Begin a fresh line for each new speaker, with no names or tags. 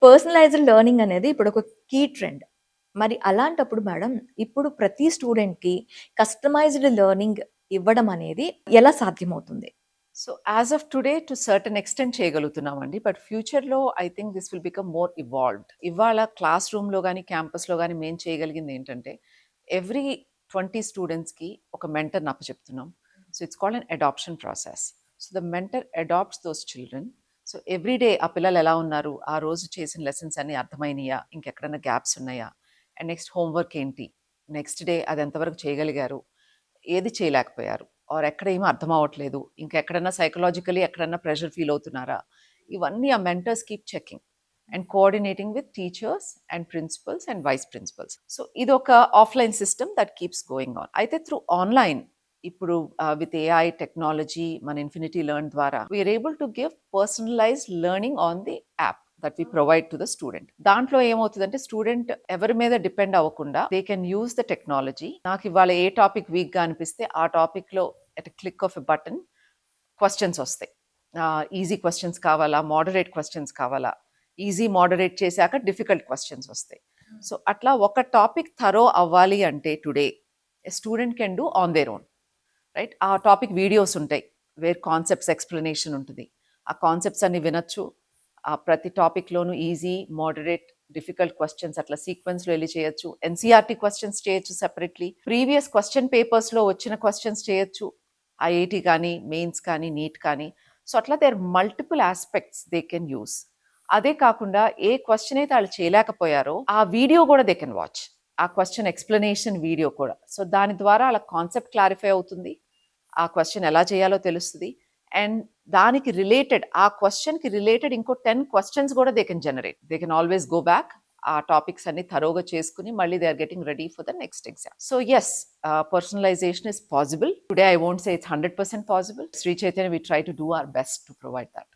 Personalised learning అనేది ఇప్పుడొక key trend. మరి అలాంటప్పుడు మేడం, ఇప్పుడు ప్రతి స్టూడెంట్‌కి కస్టమైజ్డ్ లెర్నింగ్ ఇవ్వడం అనేది ఎలా సాధ్యమవుతుంది?
So as of today to certain extent చేయగలుగుతున్నామండి. బట్ ఫ్యూచర్‌లో I think this will become more evolved. ఇవాళ క్లాస్ రూమ్‌లో గాని, క్యాంపస్‌లో గాని మేము చేయగలిగింది ఏంటంటే, ఎవ్రీ 20 స్టూడెంట్స్‌కి ఒక మెంటర్‌ని అప్పచెప్తున్నాం. So it's called an adoption process. So the mentor adopts those children. So every day ఆ పిల్లలు ఎలా ఉన్నారు? ఆ రోజు చేసిన లెసన్స్ అన్నీ అర్థమైనయా? ఇంకెక్కడైనా గ్యాప్స్ ఉన్నాయా? అండ్ నెక్స్ట్ హోంవర్క్ ఏంటి? నెక్స్ట్ డే అది ఎంతవరకు చేయగలిగారు? ఏది చేయలేకపోయారు? ఆర్ ఎక్కడ ఏమి అర్థం అవ్వట్లేదు, ఇంకెక్కడన్నా సైకలాజికలీ ఎక్కడన్నా ప్రెషర్ ఫీల్ అవుతున్నారా? ఇవన్నీ ఆ mentors keep checking and coordinating with teachers and principals and vice principals. So ఇది ఒక offline system that keeps going on. అయితే త్రూ ఆన్లైన్ ఇప్పుడు విత్ ఏఐ టెక్నాలజీ మన ఇన్ఫినిటీ లెర్న్ ద్వారా we're able to give personalised learning on the app that we provide to the student. దాంట్లో ఏమవుతుందంటే student ఎవరి మీద డిపెండ్ అవ్వకుండా they can use the technology. నాకు ఇవాళ ఏ టాపిక్ వీక్ గా అనిపిస్తే ఆ టాపిక్ లో at click of a button questions వస్తాయి. ఈజీ క్వశ్చన్స్ కావాలా, మోడరేట్ క్వశ్చన్స్ కావాలా, ఈజీ మోడరేట్ చేశాక డిఫికల్ట్ క్వశ్చన్స్ వస్తాయి. సో అట్లా ఒక టాపిక్ థరో అవ్వాలి అంటే today student can do on their own, right? ఆ టాపిక్ వీడియోస్ ఉంటాయి వేర్ కాన్సెప్ట్స్ ఎక్స్ప్లెనేషన్ ఉంటుంది. ఆ కాన్సెప్ట్స్ అన్ని వినొచ్చు. ఆ ప్రతి టాపిక్లోనూ ఈజీ, మోడరేట్, డిఫికల్ట్ క్వశ్చన్స్ అట్లా సీక్వెన్స్లో వెళ్ళి చేయొచ్చు. ఎన్సీఆర్టీ క్వశ్చన్స్ చేయొచ్చు సెపరేట్లీ. ప్రీవియస్ క్వశ్చన్ పేపర్స్లో వచ్చిన క్వశ్చన్స్ చేయొచ్చు, ఐఐటి కానీ, మెయిన్స్ కానీ, నీట్ కానీ. సో అట్లా there multiple aspects they can use. అదే కాకుండా ఏ క్వశ్చన్ అయితే వాళ్ళు చేయలేకపోయారో ఆ వీడియో కూడా దే కెన్ వాచ్, ఆ క్వశ్చన్ ఎక్స్ప్లెనేషన్ వీడియో కూడా. సో దాని ద్వారా వాళ్ళ కాన్సెప్ట్ క్లారిఫై అవుతుంది, ఆ క్వశ్చన్ ఎలా చేయాలో తెలుస్తుంది. అండ్ దానికి రిలేటెడ్ ఆ క్వశ్చన్కి రిలేటెడ్ ఇంకో 10 క్వశ్చన్స్ కూడా they can generate. They can always go back, ఆ టాపిక్స్ అన్ని థరోగా చేసుకుని మళ్ళీ they are getting ready for the next exam. So yes, personalisation is possible. Today I won't say it's 100% possible. Sri Chaitanya, we try to do our best to provide that.